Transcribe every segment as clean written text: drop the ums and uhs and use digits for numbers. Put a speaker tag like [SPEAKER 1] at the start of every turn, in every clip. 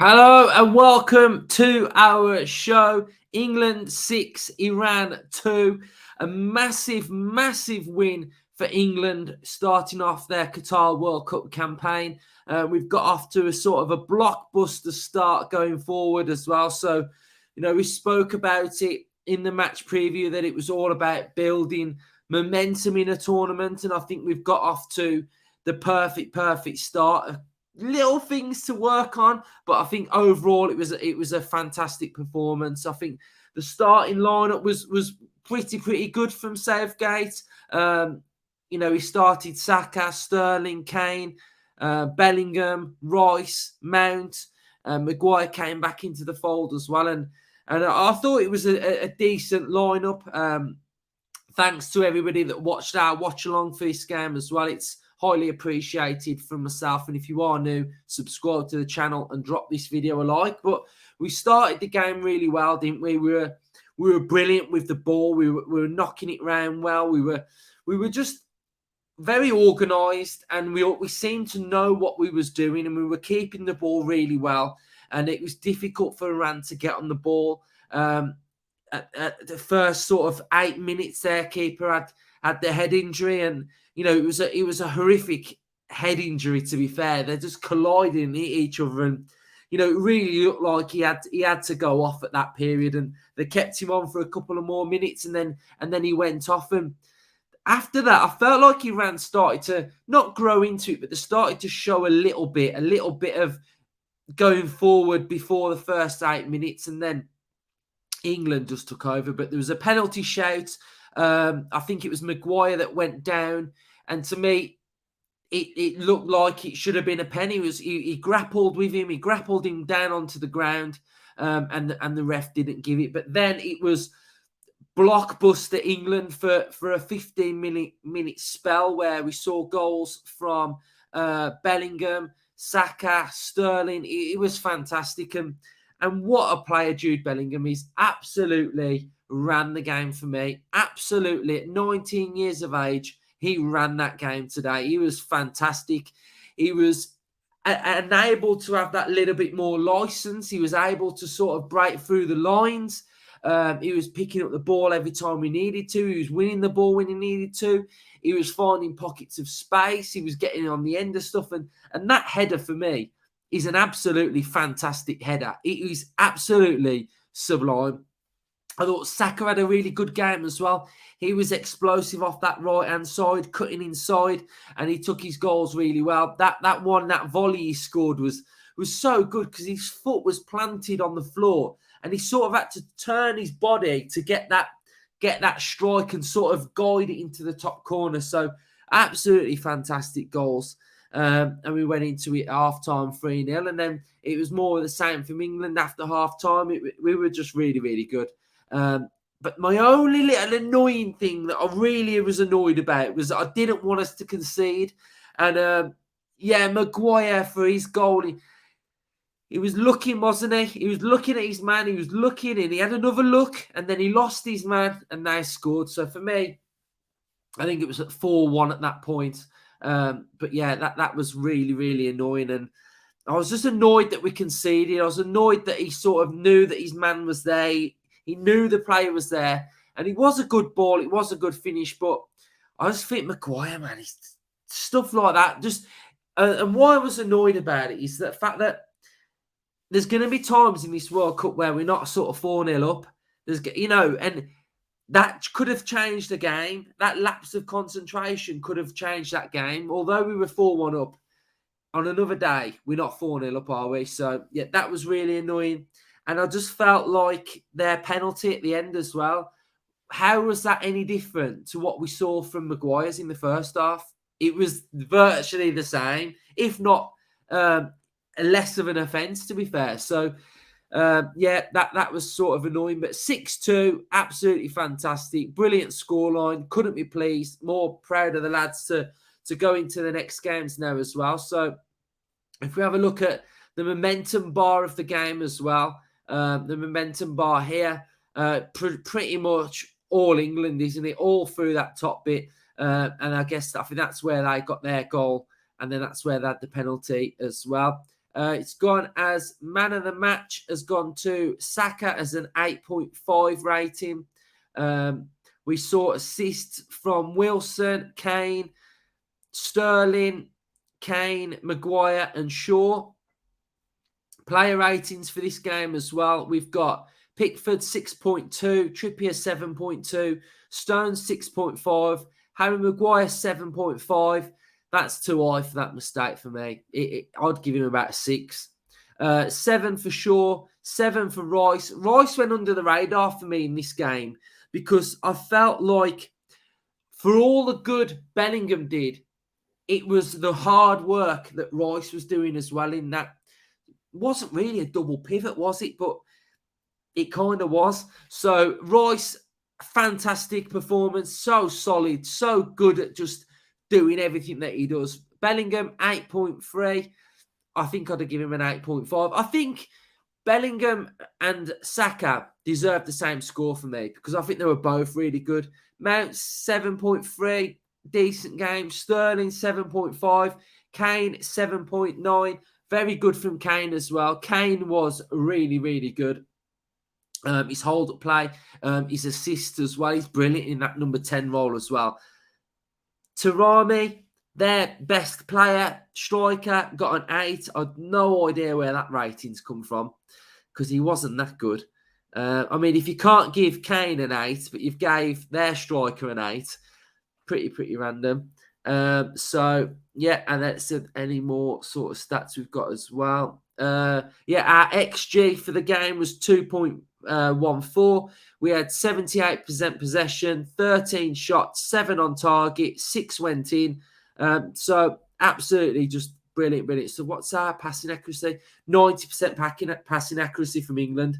[SPEAKER 1] Hello and welcome to our show. England 6, Iran 2. A massive, massive win for England starting off their Qatar World Cup campaign. We've got off to a sort of a blockbuster start going forward as well. So, we spoke about it in the match preview that it was all about building momentum in a tournament. And I think we've got off to the perfect start. Little things to work on, but I think overall it was a fantastic performance. I think the starting lineup was pretty good from Southgate. He started Saka, Sterling, Kane, Bellingham, Rice, Mount, Maguire came back into the fold as well, and I thought it was a decent lineup. Thanks to everybody that watched our watch along for this game as well. It's highly appreciated from myself. And if you are new, subscribe to the channel and drop this video a like. But we started the game really well, didn't we? We were brilliant with the ball. We were knocking it around well. We were just very organised, and we seemed to know what we was doing, and we were keeping the ball really well. And it was difficult for Iran to get on the ball. At the first sort of 8 minutes, their keeper had the head injury, and it was a horrific head injury. To be fair, they're just colliding each other, and it really looked like he had to go off at that period, and they kept him on for a couple of more minutes, and then he went off. And after that, I felt like Iran started to not grow into it, but they started to show a little bit of going forward before the first 8 minutes, and then England just took over. But there was a penalty shout. I think it was Maguire that went down, and to me, it looked like it should have been a pen. He grappled with him. He grappled him down onto the ground, and the ref didn't give it. But then it was blockbuster England for a 15-minute spell where we saw goals from Bellingham, Saka, Sterling. It was fantastic, and what a player Jude Bellingham is. Absolutely ran the game for me. Absolutely. At 19 years of age, he ran that game today. He was fantastic. He was able to have that little bit more license. He was able to sort of break through the lines. He was picking up the ball every time he needed to. He was winning the ball when he needed to. He was finding pockets of space. He was getting on the end of stuff. And that header for me is an absolutely fantastic header. It is absolutely sublime. I thought Saka had a really good game as well. He was explosive off that right-hand side, cutting inside, and he took his goals really well. That volley he scored was so good because his foot was planted on the floor, and he sort of had to turn his body to get that strike and sort of guide it into the top corner. So absolutely fantastic goals. And we went into it half-time 3-0, and then it was more of the same from England after half-time. We were just really, really good. But my only little annoying thing that I really was annoyed about was that I didn't want us to concede. And, Maguire for his goal, he was looking, wasn't he? He was looking at his man. He was looking, and he had another look, and then he lost his man, and they scored. So for me, I think it was at 4-1 at that point. But yeah, that was really, really annoying. And I was just annoyed that we conceded. I was annoyed that he sort of knew that his man was there. He knew the player was there. And it was a good ball. It was a good finish. But I just think Maguire, man, stuff like that. And why I was annoyed about it is the fact that there's going to be times in this World Cup where we're not sort of 4-0 up. And that could have changed the game. That lapse of concentration could have changed that game. Although we were 4-1 up, on another day, we're not 4-0 up, are we? So, yeah, that was really annoying. And I just felt like their penalty at the end as well. How was that any different to what we saw from Maguire's in the first half? It was virtually the same, if not less of an offence, to be fair. So, that was sort of annoying. But 6-2, absolutely fantastic. Brilliant scoreline. Couldn't be pleased. More proud of the lads to go into the next games now as well. So if we have a look at the momentum bar of the game as well, the momentum bar here, pretty much all England, isn't it? All through that top bit. And I think that's where they got their goal. And then that's where they had the penalty as well. It's gone as man of the match, has gone to Saka as an 8.5 rating. We saw assists from Wilson, Kane, Sterling, Kane, Maguire and Shaw. Player ratings for this game as well. We've got Pickford 6.2, Trippier 7.2, Stones 6.5, Harry Maguire 7.5. That's too high for that mistake for me. I'd give him about a 6. 7 for Shaw, 7 for Rice. Rice went under the radar for me in this game because I felt like for all the good Bellingham did, it was the hard work that Rice was doing as well in that. Wasn't really a double pivot, was it? But it kind of was. So Rice, fantastic performance, so solid, so good at just doing everything that he does. Bellingham, 8.3. I think I'd have given him an 8.5. I think Bellingham and Saka deserve the same score for me because I think they were both really good. Mount, 7.3, decent game. Sterling, 7.5. Kane, 7.9. Very good from Kane as well. Kane was really, really good. His hold-up play, his assist as well. He's brilliant in that number 10 role as well. Tarami, their best player, striker, got an 8. I had no idea where that rating's come from because he wasn't that good. I mean, if you can't give Kane an 8, but you've gave their striker an 8, pretty random. So yeah, and that's any more sort of stats we've got as well. Our XG for the game was 2.14. We had 78% possession, 13 shots, 7 on target, 6 went in. So absolutely just brilliant. So what's our passing accuracy? 90% passing accuracy from England.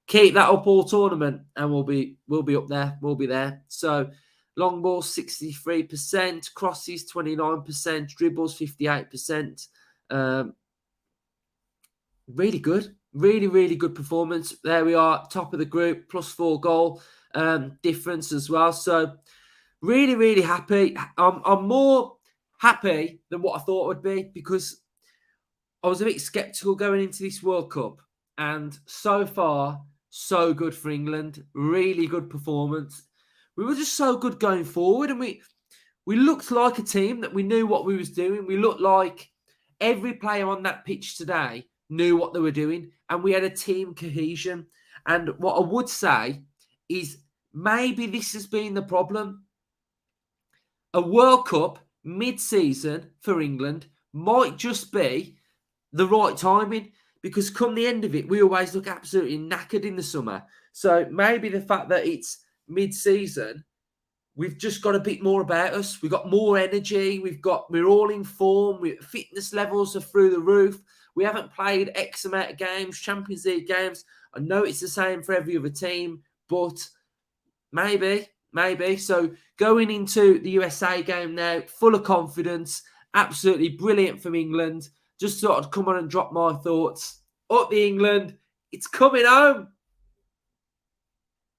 [SPEAKER 1] Keep that up all tournament, and we'll be up there. We'll be there. So long ball 63%, crosses 29%, dribbles 58%. Really good. Really good performance. There we are, top of the group, +4 goal difference as well. So really happy. I'm more happy than what I thought it would be because I was a bit sceptical going into this World Cup. And so far, so good for England. Really good performance. We were just so good going forward, and we looked like a team that we knew what we was doing. We looked like every player on that pitch today knew what they were doing, and we had a team cohesion. And what I would say is maybe this has been the problem. A World Cup mid-season for England might just be the right timing because come the end of it, we always look absolutely knackered in the summer. So maybe the fact that it's mid-season, we've just got a bit more about us. We've got more energy. We're all in form. Fitness levels are through the roof. We haven't played X amount of games, Champions League games. I know it's the same for every other team, but maybe. So going into the USA game now, full of confidence, absolutely brilliant from England. Just thought I'd come on and drop my thoughts. Up the England. It's coming home.